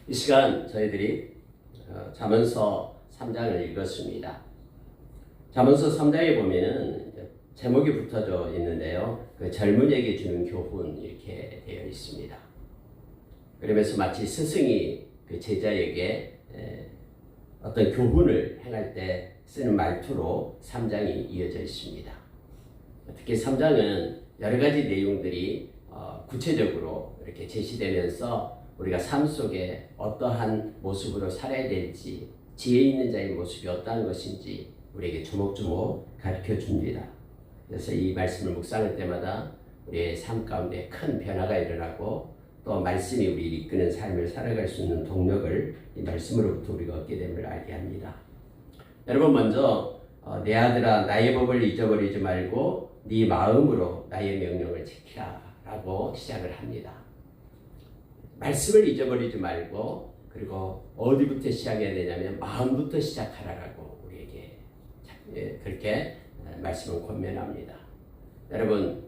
이 시간 저희들이 잠언서 3장을 읽었습니다. 잠언서 3장에 보면은 제목이 붙어져 있는데요. 그 젊은이에게 주는 교훈 이렇게 되어 있습니다. 그러면서 마치 스승이 그 제자에게 어떤 교훈을 행할 때 쓰는 말투로 3장이 이어져 있습니다. 특히 3장은 여러 가지 내용들이 구체적으로 이렇게 제시되면서 우리가 삶 속에 어떠한 모습으로 살아야 될지, 지혜 있는 자의 모습이 어떠한 것인지 우리에게 조목조목 가르쳐 줍니다. 그래서 이 말씀을 묵상할 때마다 우리의 삶 가운데 큰 변화가 일어나고 또 말씀이 우리를 이끄는 삶을 살아갈 수 있는 동력을 이 말씀으로부터 우리가 얻게 됨을 알게 합니다. 여러분, 먼저 내 아들아 나의 법을 잊어버리지 말고 네 마음으로 나의 명령을 지키라 라고 시작을 합니다. 말씀을 잊어버리지 말고, 그리고 어디부터 시작해야 되냐면 마음부터 시작하라라고 우리에게 그렇게 말씀을 권면합니다. 여러분,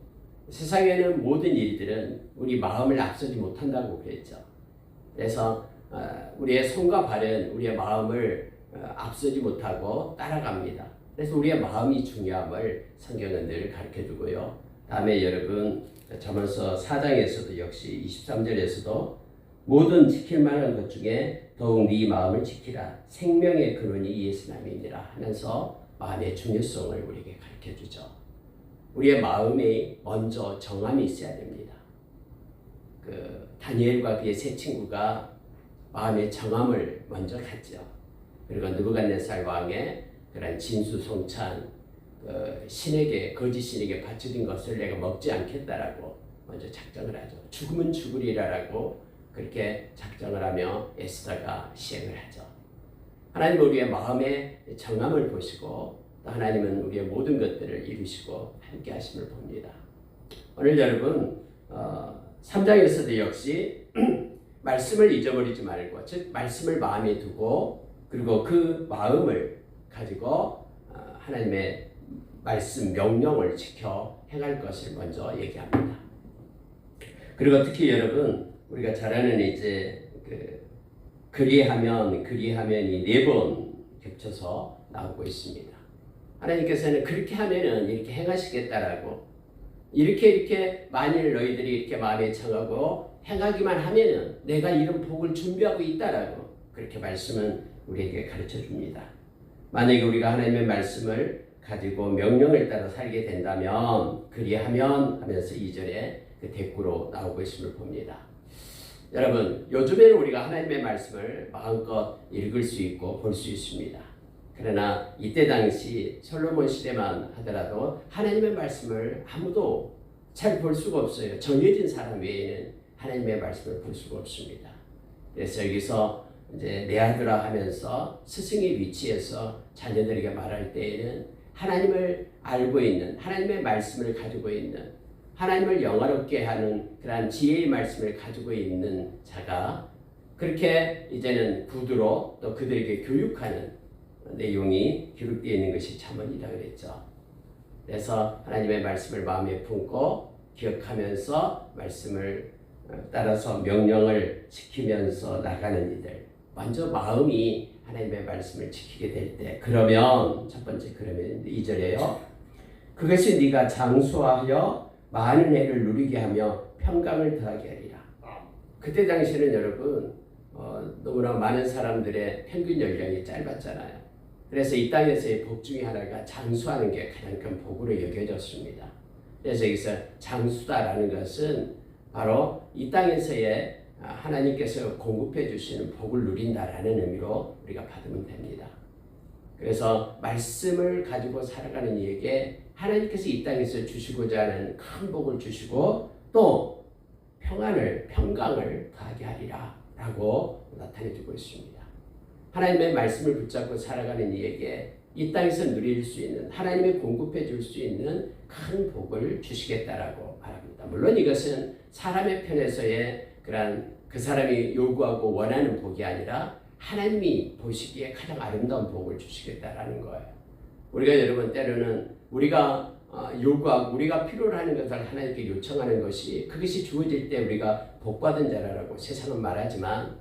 세상에는 모든 일들은 우리 마음을 앞서지 못한다고 그랬죠. 그래서 우리의 손과 발은 우리의 마음을 앞서지 못하고 따라갑니다. 그래서 우리의 마음이 중요함을 성경은 늘 가르쳐주고요. 다음에 여러분 잠언서 4장에서도 역시 23절에서도 모든 지킬 만한 것 중에 더욱 네 마음을 지키라. 생명의 근원이 이에서 남이니라 하면서 마음의 중요성을 우리에게 가르쳐주죠. 우리의 마음에 먼저 정함이 있어야 됩니다. 다니엘과 그의 세 친구가 마음의 정함을 먼저 갖죠. 그리고 느부갓네살 왕의 그런 진수성찬, 신에게, 거짓 신에게 바쳐진 것을 내가 먹지 않겠다라고 먼저 작정을 하죠. 죽으면 죽으리라라고 그렇게 작정을 하며 에스더가 시행을 하죠. 하나님은 우리의 마음의 정함을 보시고 또 하나님은 우리의 모든 것들을 이루시고 함께 하심을 봅니다. 오늘 여러분 3장에서도 역시 말씀을 잊어버리지 말고, 즉 말씀을 마음에 두고 그리고 그 마음을 가지고 하나님의 말씀 명령을 지켜 행할 것을 먼저 얘기합니다. 그리고 특히 여러분 우리가 잘 아는 이제 그리하면이 4번 겹쳐서 나오고 있습니다. 하나님께서는 그렇게 하면은 이렇게 행하시겠다라고, 이렇게 만일 너희들이 이렇게 마음에 정하고 행하기만 하면은 내가 이런 복을 준비하고 있다라고 그렇게 말씀은 우리에게 가르쳐 줍니다. 만약에 우리가 하나님의 말씀을 가지고 명령을 따라 살게 된다면 그리하면 하면서 2절에 그 대꾸로 나오고 있음을 봅니다. 여러분, 요즘에는 우리가 하나님의 말씀을 마음껏 읽을 수 있고 볼 수 있습니다. 그러나 이때 당시 솔로몬 시대만 하더라도 하나님의 말씀을 아무도 잘 볼 수가 없어요. 정해진 사람 외에는 하나님의 말씀을 볼 수가 없습니다. 그래서 여기서 이제 내 아들아 하면서 스승의 위치에서 자녀들에게 말할 때에는 하나님을 알고 있는, 하나님의 말씀을 가지고 있는, 하나님을 영화롭게 하는 그러한 지혜의 말씀을 가지고 있는 자가 그렇게 이제는 구두로 또 그들에게 교육하는 내용이 기록되어 있는 것이 잠언이라 그랬죠. 그래서 하나님의 말씀을 마음에 품고 기억하면서 말씀을 따라서 명령을 지키면서 나가는 이들, 먼저 마음이 하나님의 말씀을 지키게 될 때, 그러면 첫 번째 그러면 2절에요. 그것이 네가 장수하여 많은 해를 누리게 하며 평강을 더하게 하리라. 그때 당시에는 여러분 너무나 많은 사람들의 평균 연령이 짧았잖아요. 그래서 이 땅에서의 복 중에 하나가 장수하는 게 가장 큰 복으로 여겨졌습니다. 그래서 여기서 장수다라는 것은 바로 이 땅에서의 하나님께서 공급해 주시는 복을 누린다라는 의미로 우리가 받으면 됩니다. 그래서 말씀을 가지고 살아가는 이에게 하나님께서 이 땅에서 주시고자 하는 큰 복을 주시고 또 평강을 더하게 하리라 라고 나타내주고 있습니다. 하나님의 말씀을 붙잡고 살아가는 이에게 이 땅에서 누릴 수 있는, 하나님이 공급해 줄 수 있는 큰 복을 주시겠다라고 말합니다. 물론 이것은 사람의 편에서의 그 사람이 요구하고 원하는 복이 아니라 하나님이 보시기에 가장 아름다운 복을 주시겠다라는 거예요. 우리가 여러분 때로는 우리가 요구하고 우리가 필요로 하는 것을 하나님께 요청하는 것이, 그것이 주어질 때 우리가 복받은 자라고 세상은 말하지만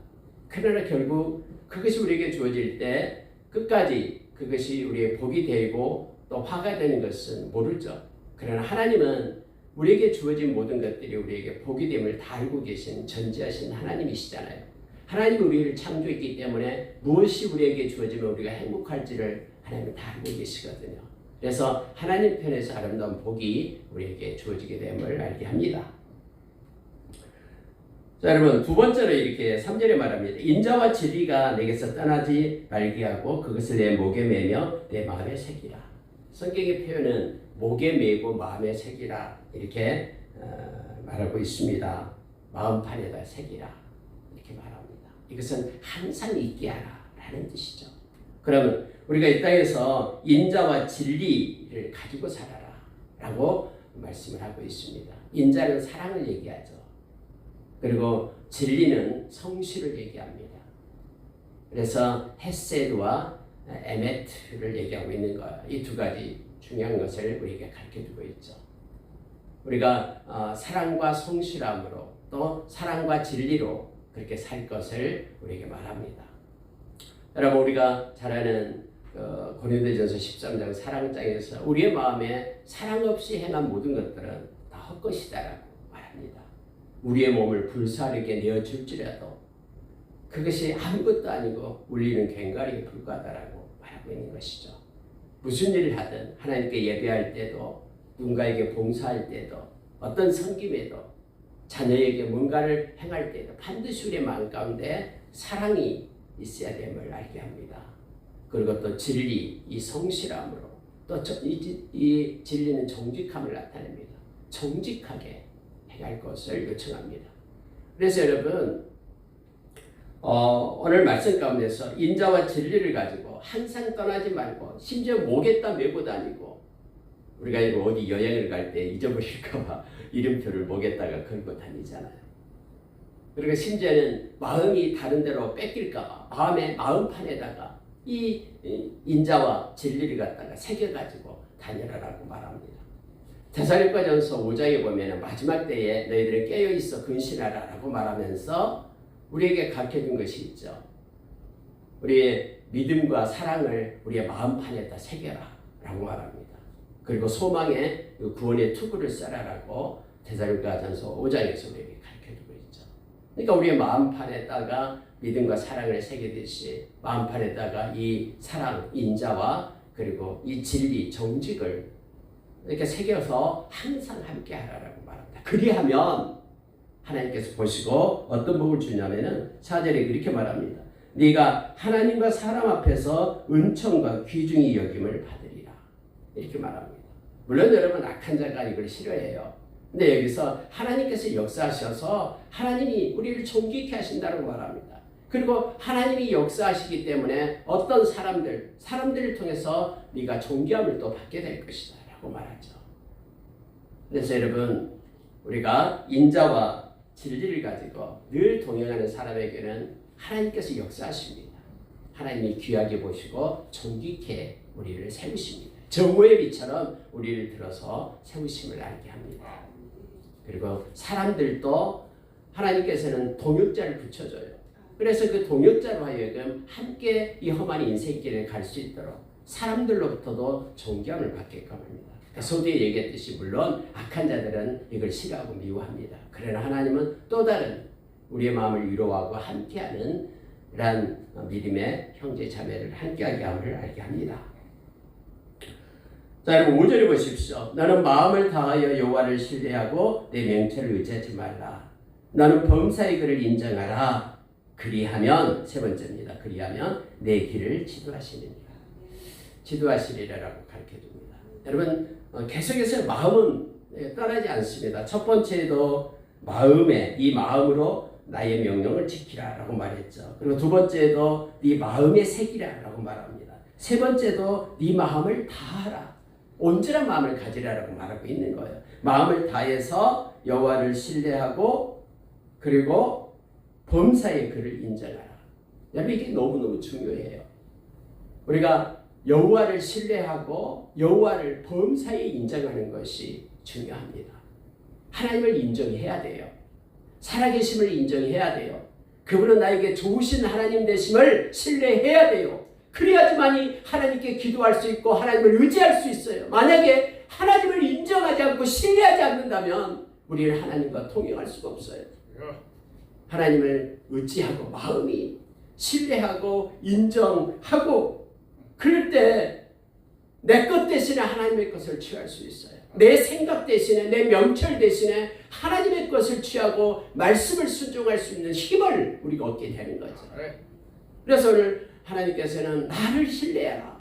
그러나 결국 그것이 우리에게 주어질 때 끝까지 그것이 우리의 복이 되고 또 화가 되는 것은 모르죠. 그러나 하나님은 우리에게 주어진 모든 것들이 우리에게 복이 됨을 다 알고 계신 전지하신 하나님이시잖아요. 하나님이 우리를 창조했기 때문에 무엇이 우리에게 주어지면 우리가 행복할지를 하나님은 다 알고 계시거든요. 그래서 하나님 편에서 아름다운 복이 우리에게 주어지게 됨을 알게 합니다. 자, 여러분 두 번째로 이렇게 3절에 말합니다. 인자와 진리가 내게서 떠나지 말게 하고 그것을 내 목에 매며 내 마음에 새기라. 성경의 표현은 목에 매고 마음에 새기라 이렇게 말하고 있습니다. 마음판에다 새기라 이렇게 말합니다. 이것은 항상 있게 하라 라는 뜻이죠. 그러면 우리가 이 땅에서 인자와 진리를 가지고 살아라 라고 말씀을 하고 있습니다. 인자는 사랑을 얘기하죠. 그리고 진리는 성실을 얘기합니다. 그래서 헤세드와 에메트를 얘기하고 있는 거예요. 이 두 가지 중요한 것을 우리에게 가르쳐주고 있죠. 우리가 사랑과 성실함으로 또 사랑과 진리로 그렇게 살 것을 우리에게 말합니다. 여러분 우리가 잘 아는 고린도전서 13장 사랑장에서 우리의 마음에 사랑 없이 행한 모든 것들은 다 헛것이다라고 말합니다. 우리의 몸을 불사르게 내어줄지라도 그것이 아무것도 아니고 울리는 괭과리에 불과하다라고 말하고 있는 것이죠. 무슨 일을 하든 하나님께 예배할 때도 누군가에게 봉사할 때도 어떤 섬김에도 자녀에게 뭔가를 행할 때도 반드시 우리의 마음 가운데 사랑이 있어야 됨을 알게 합니다. 그리고 또 진리, 이 성실함으로 또 이 진리는 정직함을 나타냅니다. 정직하게 행할 것을 요청합니다. 그래서 여러분 오늘 말씀 가운데서 인자와 진리를 가지고 항상 떠나지 말고 심지어 목에다 메고 다니고 우리가 이거 어디 여행을 갈 때 잊어버릴까봐 이름표를 목에다가 걸고 다니잖아요. 그리고 심지어는 마음이 다른 데로 뺏길까봐 마음판에다가 이 인자와 진리를 갖다가 새겨가지고 다니라라고 말합니다. 데살로니가전서 5장에 보면 마지막 때에 너희들은 깨어있어 근신하라라고 말하면서 우리에게 가르쳐준 것이 있죠. 우리의 믿음과 사랑을 우리의 마음판에다 새겨라라고 말합니다. 그리고 소망의 구원의 투구를 써라라고 데살로니가전서 5장에서 우리에게 가르쳐주고 있죠. 그러니까 우리의 마음판에다가 믿음과 사랑을 새기듯이 마음판에다가 이 사랑, 인자와 그리고 이 진리, 정직을 이렇게 새겨서 항상 함께 하라라고 말합니다. 그리하면 하나님께서 보시고 어떤 복을 주냐면은 4절에 이렇게 말합니다. 네가 하나님과 사람 앞에서 은총과 귀중히 여김을 받으리라. 이렇게 말합니다. 물론 여러분 악한 자가 이걸 싫어해요. 근데 여기서 하나님께서 역사하셔서 하나님이 우리를 존귀케 하신다고 말합니다. 그리고 하나님이 역사하시기 때문에 어떤 사람들을 통해서 네가 존귀함을 또 받게 될 것이다 라고 말하죠. 그래서 여러분 우리가 인자와 진리를 가지고 늘 동행하는 사람에게는 하나님께서 역사하십니다. 하나님이 귀하게 보시고 존귀케 우리를 세우십니다. 정오의 빛처럼 우리를 들어서 세우심을 알게 합니다. 그리고 사람들도 하나님께서는 동역자를 붙여줘요. 그래서 그 동역자로 하여금 함께 이 험한 인생길을 갈 수 있도록 사람들로부터도 존경을 받게끔 합니다. 소두에 얘기했듯이 물론 악한 자들은 이걸 싫어하고 미워합니다. 그러나 하나님은 또 다른 우리의 마음을 위로하고 함께하는 이런 믿음의 형제 자매를 함께하게 함을 알게 합니다. 자, 여러분 5절에 보십시오. 너는 마음을 다하여 여호와를 신뢰하고 내 명철을 의지하지 말라. 너는 범사의 그를 인정하라. 그리하면 세 번째입니다. 그리하면 내 길을 지도하시느니라. 지도하시리라라고 가르쳐줍니다. 여러분 계속해서 마음은 떠나지 않습니다. 첫 번째도 이 마음으로 나의 명령을 지키라라고 말했죠. 그리고 두 번째도 네 마음에 새기라라고 말합니다. 세 번째도 네 마음을 다하라. 온전한 마음을 가지라라고 말하고 있는 거예요. 마음을 다해서 여호와를 신뢰하고 그리고 범사의 그를 인정하라. 여러분 이게 너무너무 중요해요. 우리가 여호와를 신뢰하고 여호와를 범사에 인정하는 것이 중요합니다. 하나님을 인정해야 돼요. 살아계심을 인정해야 돼요. 그분은 나에게 좋으신 하나님 되심을 신뢰해야 돼요. 그래야지만이 하나님께 기도할 수 있고 하나님을 의지할 수 있어요. 만약에 하나님을 인정하지 않고 신뢰하지 않는다면 우리는 하나님과 통용할 수가 없어요. 하나님을 의지하고 마음이 신뢰하고 인정하고 그럴 때 내 것 대신에 하나님의 것을 취할 수 있어요. 내 생각 대신에 내 명철 대신에 하나님의 것을 취하고 말씀을 순종할 수 있는 힘을 우리가 얻게 되는 거죠. 그래서 오늘 하나님께서는 나를 신뢰해라.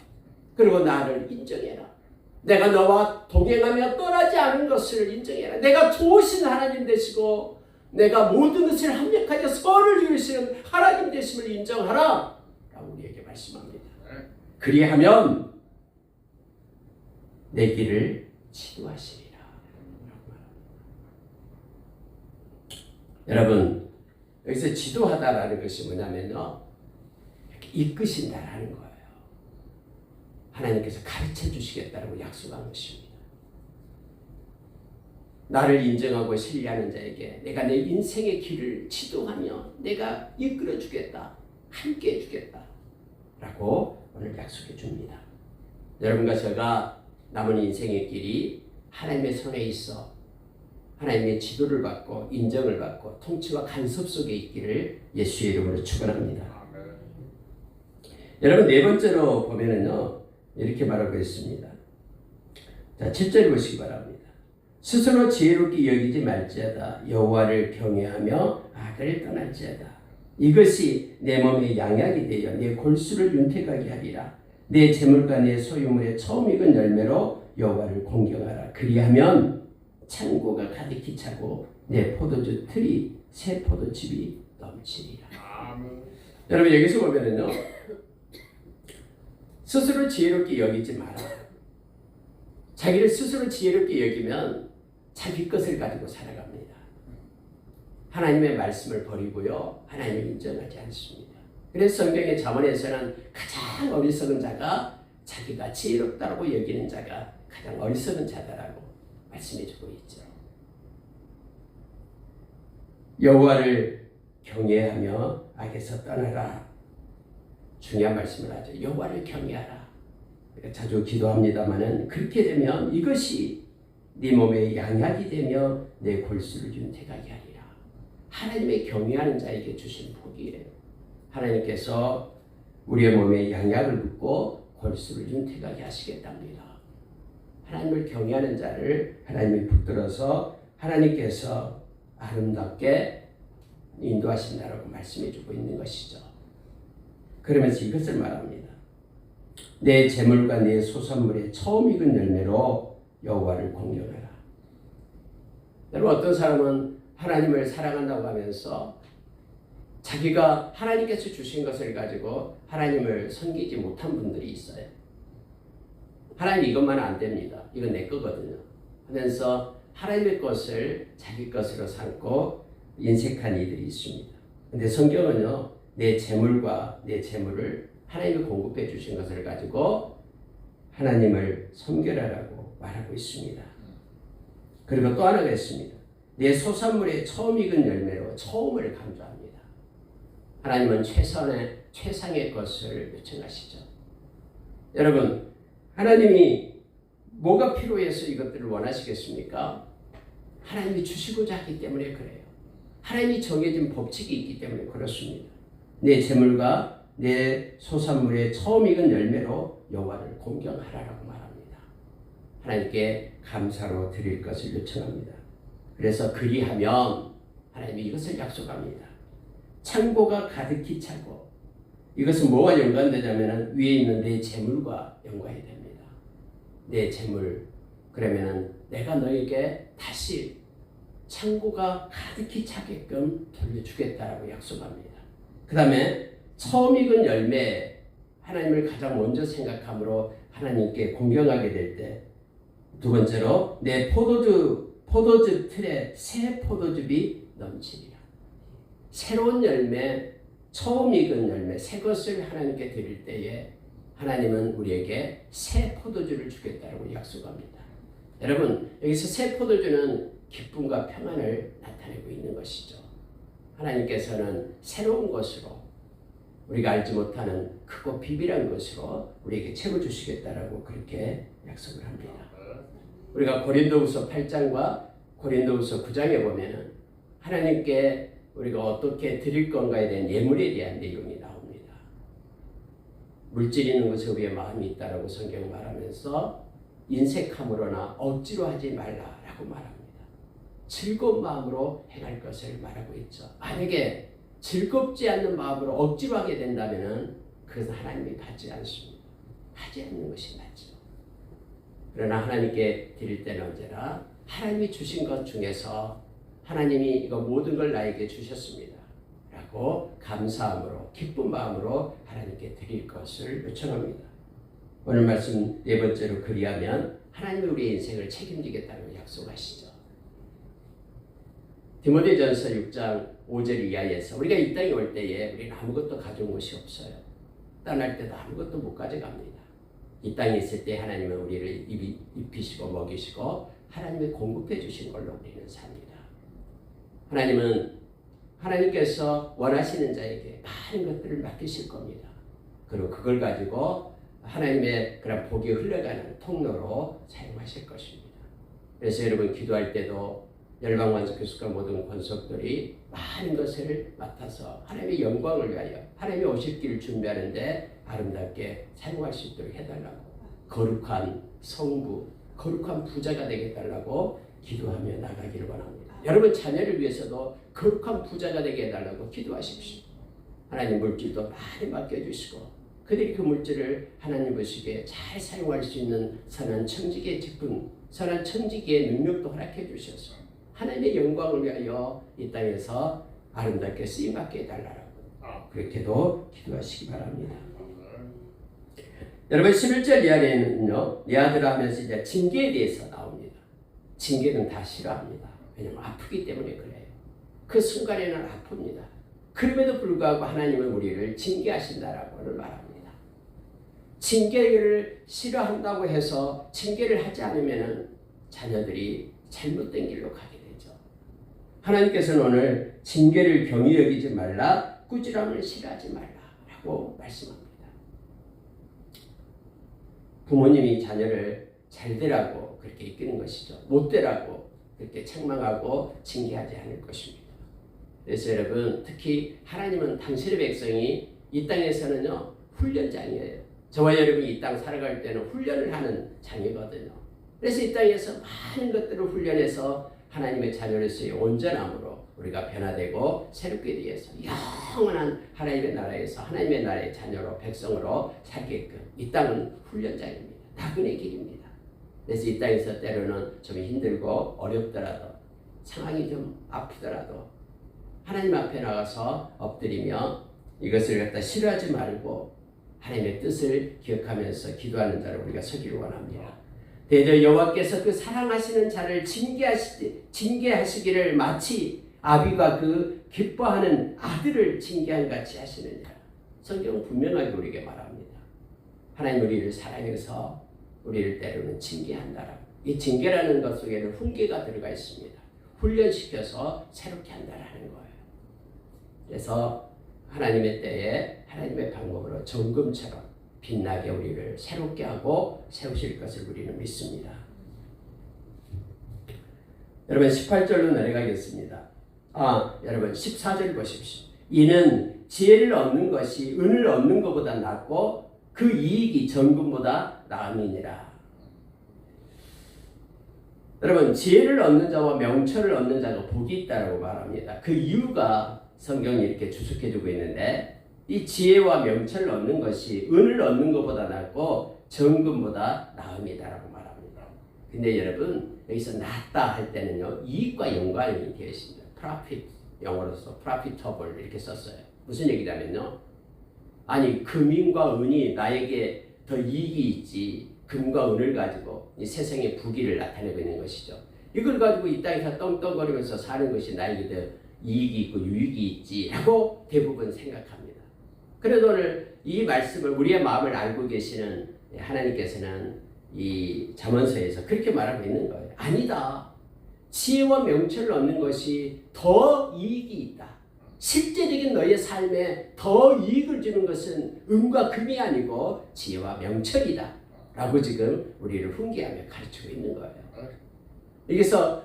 그리고 나를 인정해라. 내가 너와 동행하며 떠나지 않은 것을 인정해라. 내가 좋으신 하나님 되시고 내가 모든 것을 합력하여 선을 이루시는 하나님 되심을 인정하라. 라고 우리에게 말씀합니다. 그리하면 내 길을 지도하시리라. 여러분, 여기서 지도하다라는 것이 뭐냐면요, 이끄신다라는 거예요. 하나님께서 가르쳐 주시겠다라고 약속한 것입니다. 나를 인정하고 신뢰하는 자에게 내가 내 인생의 길을 지도하며 내가 이끌어 주겠다, 함께 해주겠다 라고 오늘 약속해 줍니다. 여러분과 제가 남은 인생의 길이 하나님의 손에 있어 하나님의 지도를 받고 인정을 받고 통치와 간섭 속에 있기를 예수의 이름으로 축원합니다. 여러분, 네 번째로 보면은요, 이렇게 말하고 있습니다. 자, 7절 보시기 바랍니다. 스스로 지혜롭게 여기지 말지어다. 여호와를 경외하며 악을 떠날지어다. 이것이 내 몸의 양약이 되어 내 골수를 윤택하게 하리라. 내 재물과 내 소유물의 처음 익은 열매로 여호와를 공경하라. 그리하면 창고가 가득히 차고 내 포도주 틀이 새 포도즙이 넘치리라. 여러분, 여기서 보면은요, 스스로 지혜롭게 여기지 마라. 자기를 스스로 지혜롭게 여기면 자기 것을 가지고 살아갑니다. 하나님의 말씀을 버리고요, 하나님을 인정하지 않습니다. 그래서 성경의 잠언에서는 가장 어리석은 자가 자기가 지혜롭다고 여기는 자가 가장 어리석은 자다라고 말씀해주고 있죠. 여호와를 경외하며 악에서 떠나라. 중요한 말씀을 하죠. 여호와를 경외하라. 자주 기도합니다마는 그렇게 되면 이것이 네 몸의 양약이 되며 내 골수를 윤택하게 하리라. 하나님의 경외하는 자에게 주신 복이에요. 하나님께서 우리의 몸에 양약을 붓고 골수를 윤택하게 하시겠답니다. 하나님을 경외하는 자를 하나님이 붙들어서 하나님께서 아름답게 인도하신다라고 말씀해주고 있는 것이죠. 그러면서 이것을 말합니다. 내 재물과 내 소산물의 처음 익은 열매로 여호와를 공경하라. 여러분, 어떤 사람은 하나님을 사랑한다고 하면서 자기가 하나님께서 주신 것을 가지고 하나님을 섬기지 못한 분들이 있어요. 하나님 이것만 안 됩니다. 이건 내 거거든요. 하면서 하나님의 것을 자기 것으로 삼고 인색한 이들이 있습니다. 근데 성경은요, 내 재물과 내 재물을 하나님이 공급해 주신 것을 가지고 하나님을 섬겨라라고 말하고 있습니다. 그리고 또 하나가 있습니다. 내 소산물의 처음 익은 열매로 처음을 강조합니다. 하나님은 최상의 것을 요청하시죠. 여러분, 하나님이 뭐가 필요해서 이것들을 원하시겠습니까? 하나님이 주시고자 하기 때문에 그래요. 하나님이 정해진 법칙이 있기 때문에 그렇습니다. 내 재물과 내 소산물의 처음 익은 열매로 여호와를 공경하라라고 말합니다. 하나님께 감사로 드릴 것을 요청합니다. 그래서 그리하면 하나님이 이것을 약속합니다. 창고가 가득히 차고, 이것은 뭐와 연관되냐면 위에 있는 내 재물과 연관이 됩니다. 내 재물, 그러면은 내가 너에게 다시 창고가 가득히 차게끔 돌려주겠다라고 약속합니다. 그 다음에 처음 익은 열매, 하나님을 가장 먼저 생각함으로 하나님께 공경하게 될 때, 두 번째로 내 포도즙 틀에 새 포도즙이 넘치리라. 새로운 열매, 처음 익은 열매, 새 것을 하나님께 드릴 때에 하나님은 우리에게 새 포도주를 주겠다고 약속합니다. 여러분, 여기서 새 포도주는 기쁨과 평안을 나타내고 있는 것이죠. 하나님께서는 새로운 것으로 우리가 알지 못하는 크고 비밀한 것으로 우리에게 채워주시겠다라고 그렇게 약속을 합니다. 우리가 고린도후서 8장과 고린도후서 9장에 보면은 하나님께 우리가 어떻게 드릴 건가에 대한 예물에 대한 내용이 나옵니다. 물질 있는 것에 우리의 마음이 있다라고 성경 말하면서 인색함으로나 억지로 하지 말라라고 말합니다. 즐거운 마음으로 행할 것을 말하고 있죠. 만약에 즐겁지 않는 마음으로 억지로 하게 된다면 그것은 하나님이 받지 않습니다. 하지 않는 것이 맞죠. 그러나 하나님께 드릴 때는 언제나 하나님이 주신 것 중에서 하나님이 이거 모든 걸 나에게 주셨습니다 라고 감사함으로 기쁜 마음으로 하나님께 드릴 것을 요청합니다. 오늘 말씀 네 번째로 그리하면 하나님이 우리의 인생을 책임지겠다는 약속하시죠. 디모데전서 6장 5절 이하에서 우리가 이 땅에 올 때에 우리는 아무것도 가져온 것이 없어요. 떠날 때도 아무것도 못 가져갑니다. 이 땅에 있을 때 하나님은 우리를 입히시고 먹이시고 하나님이 공급해 주신 걸로 우리는 삽니다. 하나님께서 원하시는 자에게 많은 것들을 맡기실 겁니다. 그리고 그걸 가지고 하나님의 그런 복이 흘러가는 통로로 사용하실 것입니다. 그래서 여러분 기도할 때도 열방왕족 교수과 모든 권속들이 많은 것을 맡아서 하나님의 영광을 위하여 하나님이 오실 길을 준비하는데 아름답게 사용할 수 있도록 해달라고 거룩한 성부, 거룩한 부자가 되게 해달라고 기도하며 나가기를 원합니다. 여러분 자녀를 위해서도 거룩한 부자가 되게 해달라고 기도하십시오. 하나님 물질도 많이 맡겨주시고 그들이 그 물질을 하나님 보시기에 잘 사용할 수 있는 선한 청지기의 직분, 선한 청지기의 능력도 허락해 주셔서 하나님의 영광을 위하여 이 땅에서 아름답게 쓰임받게 해달라고 그렇게도 기도하시기 바랍니다. 여러분 11절 이하에는요, 내 아들아 하면서 이제 징계에 대해서 나옵니다. 징계는 다 싫어합니다. 왜냐하면 아프기 때문에 그래요. 그 순간에는 아픕니다. 그럼에도 불구하고 하나님은 우리를 징계하신다라고 말합니다. 징계를 싫어한다고 해서 징계를 하지 않으면 자녀들이 잘못된 길로 가게 되죠. 하나님께서는 오늘 징계를 경히 여기지 말라, 꾸지람을 싫어하지 말라라고 말씀합니다. 부모님이 자녀를 잘 되라고 그렇게 이끄는 것이죠. 못 되라고 그렇게 책망하고 징계하지 않을 것입니다. 그래서 여러분 특히 하나님은 당신의 백성이 이 땅에서는요 훈련장이에요. 저와 여러분이 이 땅 살아갈 때는 훈련을 하는 장이거든요. 그래서 이 땅에서 많은 것들을 훈련해서 하나님의 자녀로서의 온전함으로 우리가 변화되고 새롭게 되어서 영원한 하나님의 나라에서 하나님의 나라의 자녀로 백성으로 살게끔 이 땅은 훈련장입니다. 나그네 길입니다. 그래서 이 땅에서 때로는 좀 힘들고 어렵더라도 상황이 좀 아프더라도 하나님 앞에 나가서 엎드리며 이것을 갖다 싫어하지 말고 하나님의 뜻을 기억하면서 기도하는 자를 우리가 서기를 원합니다. 대저 여호와께서 그 사랑하시는 자를 징계하시기를 마치 아비가 그 기뻐하는 아들을 징계한 같이 하시느니라. 성경은 분명하게 우리에게 말합니다. 하나님 우리를 사랑해서 우리를 때로는 징계한다라고. 이 징계라는 것 속에는 훈계가 들어가 있습니다. 훈련시켜서 새롭게 한다라는 거예요. 그래서 하나님의 때에 하나님의 방법으로 정금처럼 빛나게 우리를 새롭게 하고 세우실 것을 우리는 믿습니다. 여러분 18절로 내려가겠습니다. 여러분 14절 보십시오. 이는 지혜를 얻는 것이 은을 얻는 것보다 낫고 그 이익이 정금보다 나음이니라. 여러분 지혜를 얻는 자와 명철을 얻는 자가 복이 있다라고 말합니다. 그 이유가 성경이 이렇게 주석해주고 있는데 이 지혜와 명철을 얻는 것이 은을 얻는 것보다 낫고 정금보다 나음이다라고 말합니다. 근데 여러분 여기서 낫다 할 때는요 이익과 연관이 되어 있습니다. profit 영어로서 profitable 이렇게 썼어요. 무슨 얘기냐면요, 아니 금인과 은이 나에게 더 이익이 있지 금과 은을 가지고 이 세상의 부귀를 나타내고 있는 것이죠. 이걸 가지고 이 땅에서 떵떵거리면서 사는 것이 나에게 더 이익이 있고 유익이 있지라고 대부분 생각합니다. 그래도 오늘 이 말씀을 우리의 마음을 알고 계시는 하나님께서는 이 잠언서에서 그렇게 말하고 있는 거예요. 아니다. 지혜와 명철을 얻는 것이 더 이익이 있다. 실제적인 너의 삶에 더 이익을 주는 것은 은과 금이 아니고 지혜와 명철이다 라고 지금 우리를 훈계하며 가르치고 있는 거예요. 여기서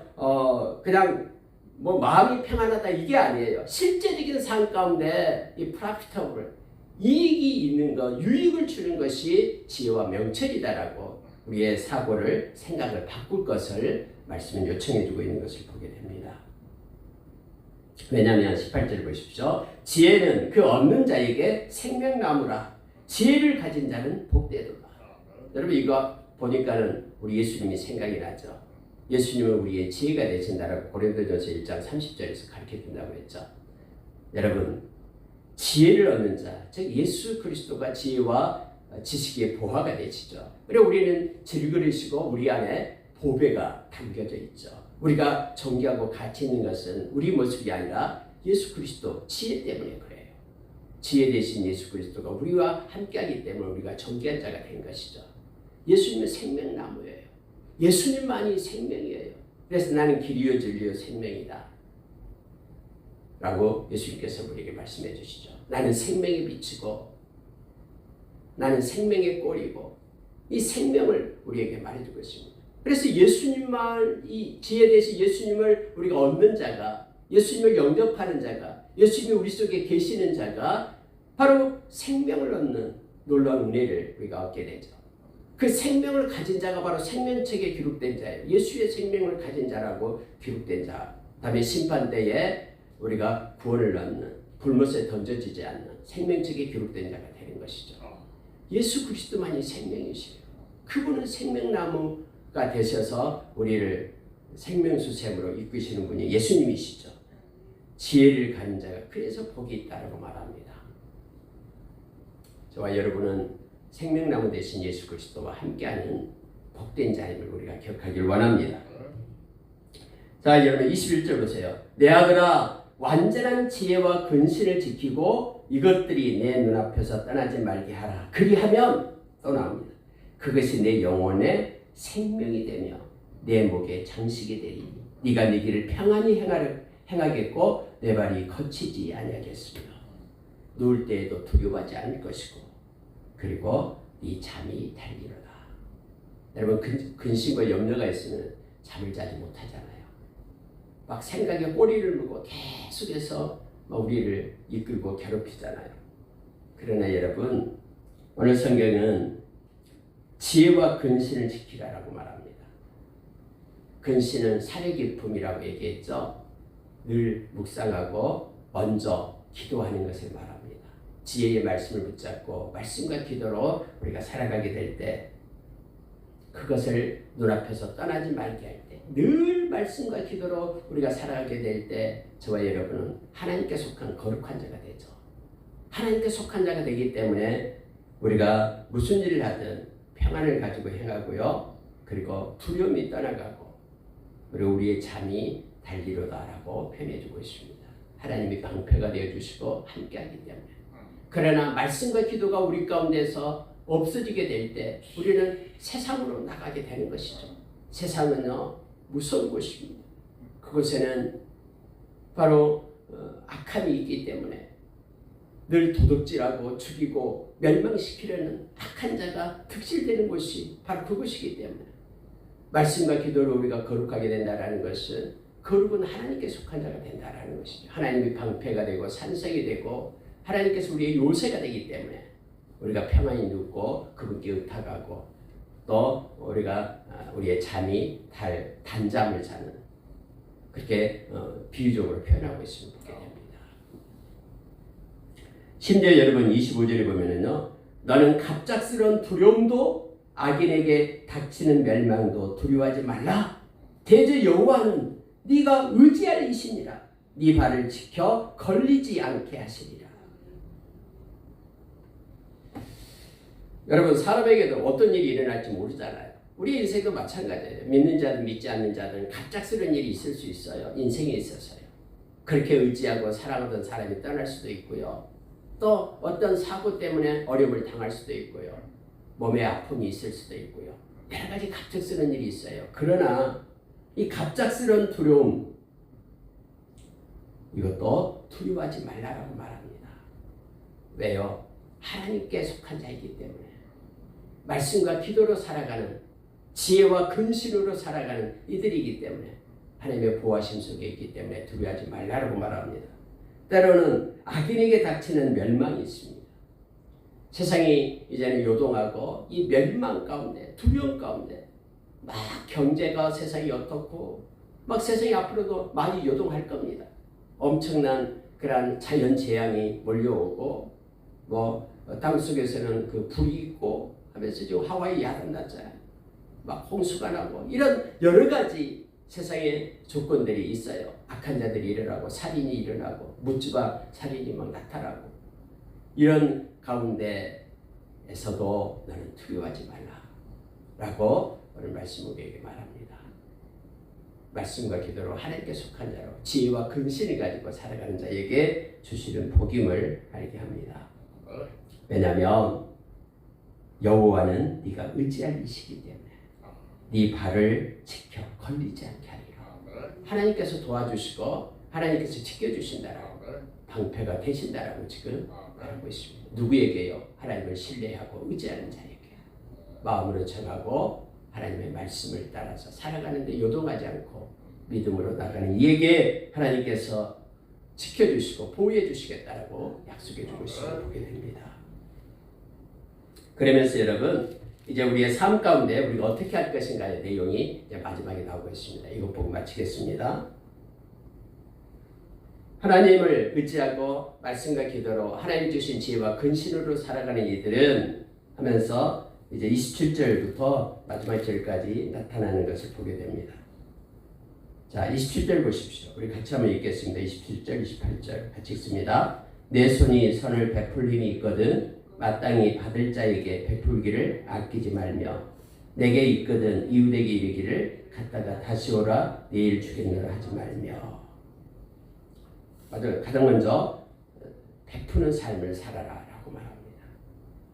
그냥 뭐 마음이 평안하다 이게 아니에요. 실제적인 삶 가운데 이 프로피터블 이익이 있는 것, 유익을 주는 것이 지혜와 명철이다라고 우리의 사고를, 생각을 바꿀 것을 말씀을 요청해 주고 있는 것을 보게 됩니다. 왜냐하면 18절 보십시오. 지혜는 그 얻는 자에게 생명나무라. 지혜를 가진 자는 복되도다. 여러분 이거 보니까는 우리 예수님이 생각이 나죠. 예수님은 우리의 지혜가 되신다라고 고린도전서 1장 30절에서 가르쳐준다고 했죠. 여러분 지혜를 얻는 자, 즉 예수 그리스도가 지혜와 지식의 보화가 되시죠. 그리고 우리는 질그리시고 우리 안에 보배가 담겨져 있죠. 우리가 존귀하고 가치 있는 것은 우리 모습이 아니라 예수 그리스도 지혜 때문에 그래요. 지혜 되신 예수 그리스도가 우리와 함께하기 때문에 우리가 존귀한 자가 된 것이죠. 예수님은 생명나무예요. 예수님만이 생명이에요. 그래서 나는 길이요 진리요 생명이다 라고 예수님께서 우리에게 말씀해 주시죠. 나는 생명의 빛이고 나는 생명의 꼴이고 이 생명을 우리에게 말해주고 있습니다. 그래서 예수님만 이 지혜 되신 예수님을 우리가 얻는 자가, 예수님을 영접하는 자가, 예수님이 우리 속에 계시는 자가 바로 생명을 얻는 놀라운 은혜를 우리가 얻게 되죠. 그 생명을 가진 자가 바로 생명책에 기록된 자예요. 예수의 생명을 가진 자라고 기록된 자. 다음에 심판대에 우리가 구원을 얻는, 불못에 던져지지 않는 생명책에 기록된 자가 되는 것이죠. 예수 그리스도만이 생명이시에요. 그분은 생명나무가 되셔서 우리를 생명수샘으로 이끄시는 분이 예수님이시죠. 지혜를 가진 자가 그래서 복이 있다라고 말합니다. 저와 여러분은 생명나무 되신 예수 그리스도와 함께하는 복된 자임을 우리가 기억하길 원합니다. 자, 여러분 21절 보세요. 내 아들아 완전한 지혜와 근신을 지키고 이것들이 내 눈앞에서 떠나지 말게 하라. 그리하면 또 나옵니다. 그것이 내 영혼의 생명이 되며 내 목의 장식이 되리니 네가 네 길을 평안히 행하겠고 내 발이 거치지 아니하겠으며 누울 때에도 두려워하지 않을 것이고 그리고 네 잠이 달리로다. 여러분 근심과 염려가 있으면 잠을 자지 못하잖아요. 막 생각에 꼬리를 물고 계속해서 우리를 이끌고 괴롭히잖아요. 그러나 여러분 오늘 성경은 지혜와 근신을 지키라라고 말합니다. 근신은 사려 기품이라고 얘기했죠. 늘 묵상하고 먼저 기도하는 것을 말합니다. 지혜의 말씀을 붙잡고 말씀과 기도로 우리가 살아가게 될 때 그것을 눈앞에서 떠나지 말게 할 때 늘 말씀과 기도로 우리가 살아가게 될 때 저와 여러분은 하나님께 속한 거룩한 자가 되죠. 하나님께 속한 자가 되기 때문에 우리가 무슨 일을 하든 평안을 가지고 행하고요. 그리고 두려움이 떠나가고 그리고 우리의 잠이 달리로다라고 표현해주고 있습니다. 하나님이 방패가 되어주시고 함께하기 때문에. 그러나 말씀과 기도가 우리 가운데서 없어지게 될 때 우리는 세상으로 나가게 되는 것이죠. 세상은요 무서운 곳입니다. 그곳에는 바로 악함이 있기 때문에 늘 도둑질하고 죽이고 멸망시키려는 악한 자가 득실되는 곳이 바로 그곳이기 때문에 말씀과 기도로 우리가 거룩하게 된다는 것은 거룩은 하나님께 속한 자가 된다는 것이죠. 하나님이 방패가 되고 산성이 되고 하나님께서 우리의 요새가 되기 때문에 우리가 평안히 눕고 그분께 의탁하고 또 우리가 우리의 잠이 단잠을 자는 그렇게 비유적으로 표현하고 있음을 보게 됩니다. 심지어 여러분 25절에 보면은요, 너는 갑작스러운 두려움도 악인에게 닥치는 멸망도 두려워하지 말라. 대저 여호와는 네가 의지할 이시니라. 네 발을 지켜 걸리지 않게 하시리라. 여러분 사람에게도 어떤 일이 일어날지 모르잖아요. 우리 인생도 마찬가지예요. 믿는 자든 믿지 않는 자든 갑작스러운 일이 있을 수 있어요. 인생에 있어서요. 그렇게 의지하고 사랑하던 사람이 떠날 수도 있고요. 또 어떤 사고 때문에 어려움을 당할 수도 있고요. 몸에 아픔이 있을 수도 있고요. 여러 가지 갑작스러운 일이 있어요. 그러나 이 갑작스러운 두려움 이것도 두려워하지 말라라고 말합니다. 왜요? 하나님께 속한 자이기 때문에. 말씀과 기도로 살아가는, 지혜와 근신으로 살아가는 이들이기 때문에, 하나님의 보호하심 속에 있기 때문에 두려워하지 말라라고 말합니다. 때로는 악인에게 닥치는 멸망이 있습니다. 세상이 이제는 요동하고 이 멸망 가운데, 두려움 가운데 막 경제가 세상이 어떻고 막 세상이 앞으로도 많이 요동할 겁니다. 엄청난 그러한 자연 재앙이 몰려오고 뭐 땅속에서는 그 불이 있고 하면서 지금 하와이 야단났잖아요. 막 홍수가 나고 이런 여러 가지 세상에 조건들이 있어요. 악한 자들이 일어나고 살인이 일어나고 묻지마 살인이 막 나타나고 이런 가운데에서도 너는 두려워하지 말라라고 오늘 말씀 우리에게 말합니다. 말씀과 기도로 하나님께 속한 자로 지혜와 근신을 가지고 살아가는 자에게 주시는 복임을 알게 합니다. 왜냐하면 여호와는 네가 의지할 이시기 때문에 네 발을 지켜 걸리지 않게 하리라. 하나님께서 도와주시고 하나님께서 지켜주신다라고 방패가 되신다라고 지금 말하고 있습니다. 누구에게요? 하나님을 신뢰하고 의지하는 자에게 마음으로 정하고 하나님의 말씀을 따라서 살아가는데 요동하지 않고 믿음으로 나가는 이에게 하나님께서 지켜주시고 보호해 주시겠다라고 약속해 주고 있음을 보게 됩니다. 그러면서 여러분 이제 우리의 삶 가운데 우리가 어떻게 할 것인가의 내용이 이제 마지막에 나오고 있습니다. 이것 보고 마치겠습니다. 하나님을 의지하고 말씀과 기도로 하나님 주신 지혜와 근신으로 살아가는 이들은 하면서 이제 27절부터 마지막 절까지 나타나는 것을 보게 됩니다. 자, 27절 보십시오. 우리 같이 한번 읽겠습니다. 27절, 28절 같이 읽습니다. 내 손이 선을 베풀 힘이 있거든 마땅히 받을 자에게 베풀기를 아끼지 말며 내게 있거든 이웃에게 이르기를 갔다가 다시 오라 내일 주겠노라 하지 말며. 맞아요. 가장 먼저 베푸는 삶을 살아라 라고 말합니다.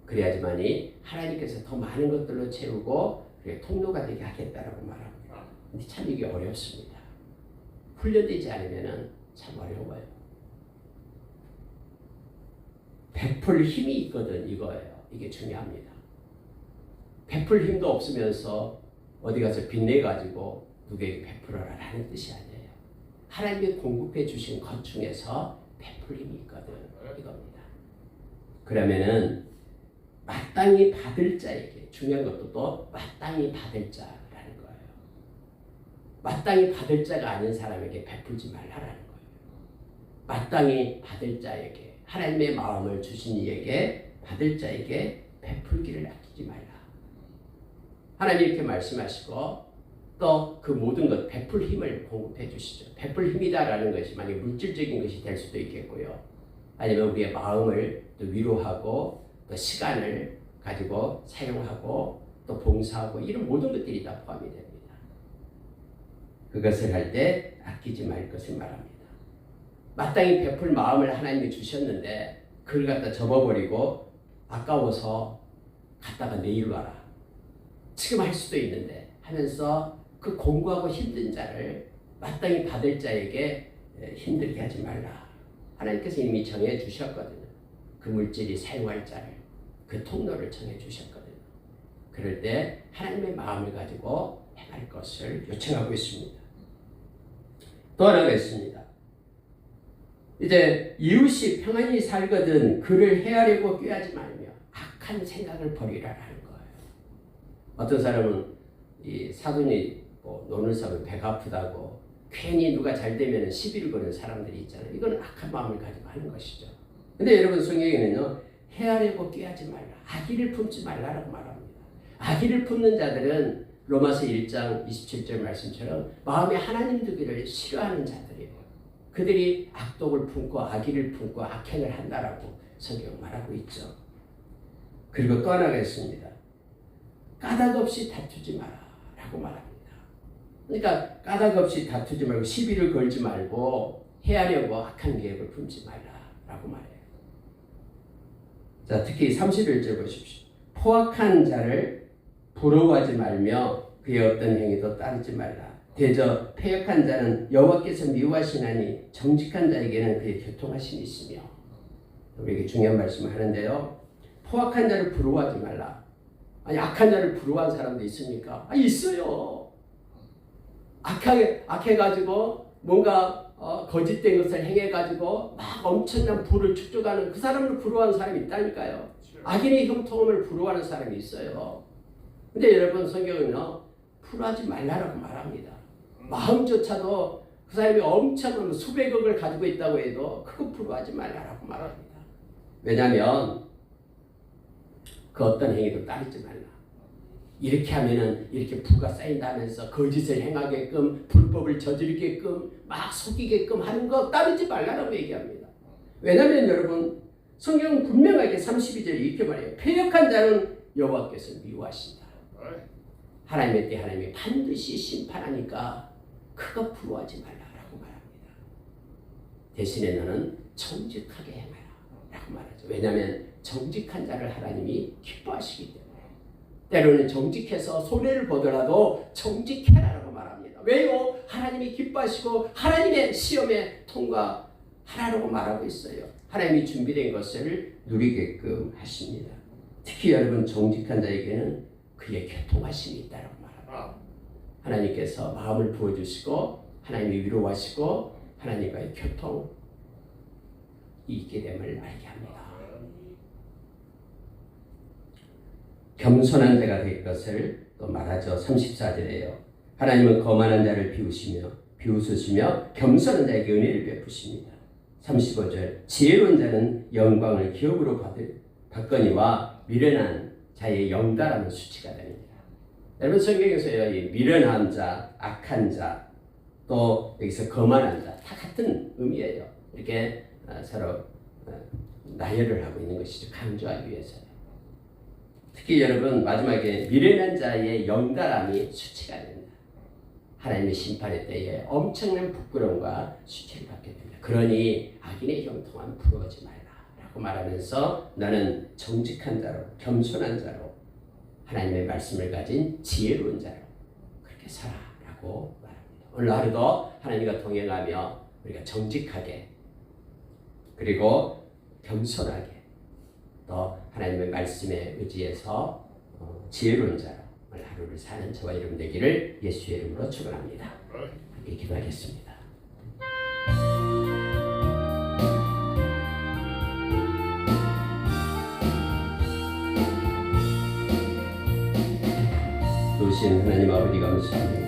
그래야지만이 하나님께서 더 많은 것들로 채우고 통로가 되게 하겠다라고 말합니다. 근데 참 이게 어렵습니다. 훈련되지 않으면 참 어려워요. 베풀 힘이 있거든 이거예요. 이게 중요합니다. 베풀 힘도 없으면서 어디 가서 빚내가지고 누구에게 베풀어라 라는 뜻이 아니에요. 하나님이 공급해 주신 것 중에서 베풀 힘이 있거든 이겁니다. 그러면은 마땅히 받을 자에게 중요한 것도 또 마땅히 받을 자라는 거예요. 마땅히 받을 자가 아닌 사람에게 베풀지 말라라는 거예요. 마땅히 받을 자에게 하나님의 마음을 주신 이에게 받을 자에게 베풀기를 아끼지 말라. 하나님 이렇게 말씀하시고 또 그 모든 것 베풀 힘을 공급해 주시죠. 베풀 힘이다라는 것이 만약 물질적인 것이 될 수도 있겠고요. 아니면 우리의 마음을 또 위로하고 또 시간을 가지고 사용하고 또 봉사하고 이런 모든 것들이 다 포함이 됩니다. 그것을 할 때 아끼지 말 것을 말합니다. 마땅히 베풀 마음을 하나님이 주셨는데 그걸 갖다 접어버리고 아까워서 갔다가 내일 와라. 지금 할 수도 있는데 하면서 그 공부하고 힘든 자를 마땅히 받을 자에게 힘들게 하지 말라. 하나님께서 이미 정해 주셨거든요. 그 물질이 사용할 자를 그 통로를 정해 주셨거든요. 그럴 때 하나님의 마음을 가지고 행할 것을 요청하고 있습니다. 또 하나가 있습니다. 이제 이웃이 평안히 살거든 그를 헤아리고 꾀하지 말며 악한 생각을 버리라라는 거예요. 어떤 사람은 이 사돈이 뭐 노는 사람은 배가 아프다고 괜히 누가 잘 되면 시비를 거는 사람들이 있잖아요. 이건 악한 마음을 가지고 하는 것이죠. 근데 여러분 성경에는요. 헤아리고 꾀하지 말라. 악의를 품지 말라라고 말합니다. 악의를 품는 자들은 로마서 1장 27절 말씀처럼 마음에 하나님 두기를 싫어하는 자들이에요. 그들이 악독을 품고 악의를 품고 악행을 한다라고 성경 말하고 있죠. 그리고 또 하나가 있습니다. 까닭 없이 다투지 마라 라고 말합니다. 그러니까 까닭 없이 다투지 말고 시비를 걸지 말고 헤아려고 악한 계획을 품지 말라 라고 말해요. 자, 특히 31절 보십시오. 포악한 자를 부러워하지 말며 그의 어떤 행위도 따르지 말라. 대저 패역한 자는 여호와께서 미워하시나니 정직한 자에게는 그의 교통하심이 있으며. 우리에게 중요한 말씀을 하는데요. 포악한 자를 부러워하지 말라. 아니 악한 자를 부러워한 사람도 있습니까? 있어요. 악해가지고 뭔가 거짓된 것을 행해가지고 막 엄청난 부를 축적하는 그 사람을 부러워하는 사람이 있다니까요. 악인의 형통함을 부러워하는 사람이 있어요. 근데 여러분 성경은요. 부러워하지 말라라고 말합니다. 마음조차도 그 사람이 엄청난 수백억을 가지고 있다고 해도 그거 부러워하지 말라라고 말합니다. 왜냐하면 그 어떤 행위도 따르지 말라. 이렇게 하면은 이렇게 부가 쌓인다면서 거짓을 행하게끔 불법을 저지르게끔 막 속이게끔 하는 거 따르지 말라라고 얘기합니다. 왜냐하면 여러분 성경은 분명하게 32절에 이렇게 말해요. 패역한 자는 여호와께서 미워하신다. 하나님의 때 하나님이 반드시 심판하니까 그거 부러워하지 말라라고 말합니다. 대신에 너는 정직하게 행하라 라고 말하죠. 왜냐하면 정직한 자를 하나님이 기뻐하시기 때문에. 때로는 정직해서 손해를 보더라도 정직해라라고 말합니다. 왜요? 하나님이 기뻐하시고 하나님의 시험에 통과하라고 말하고 있어요. 하나님이 준비된 것을 누리게끔 하십니다. 특히 여러분 정직한 자에게는 그의 교통하심이 있다라고 말합니다. 하나님께서 마음을 부어주시고 하나님이 위로하시고 하나님과의 교통이 있게 됨을 알게 합니다. 겸손한 자가 될 것을 또 말하죠. 34절에요. 하나님은 거만한 자를 비웃으시며 겸손한 자에게 은혜를 베푸십니다. 35절 지혜로운 자는 영광을 기업으로 받거니와 미련한 자의 영달함은 수치가 됩니다. 여러분 성경에서요. 이 미련한 자, 악한 자, 또 여기서 거만한 자 다 같은 의미예요. 이렇게 서로 나열을 하고 있는 것이죠. 강조하기 위해서요. 특히 여러분 마지막에 미련한 자의 영달함이 수치가 됩니다. 하나님의 심판의 때에 엄청난 부끄러움과 수치를 받게 됩니다. 그러니 악인의 형통함 부러워하지 말라라고 말하면서 너는 정직한 자로 겸손한 자로 하나님의 말씀을 가진 지혜로운 자로 그렇게 살아라고 말합니다. 오늘 하루도 하나님과 동행하며 우리가 정직하게 그리고 겸손하게 또 하나님의 말씀에 의지해서 지혜로운 자로 하루를 사는 저와 여러분 되기를 예수의 이름으로 축원합니다. 함께 기도하겠습니다. 도우신 하나님 아버지 감사합니다.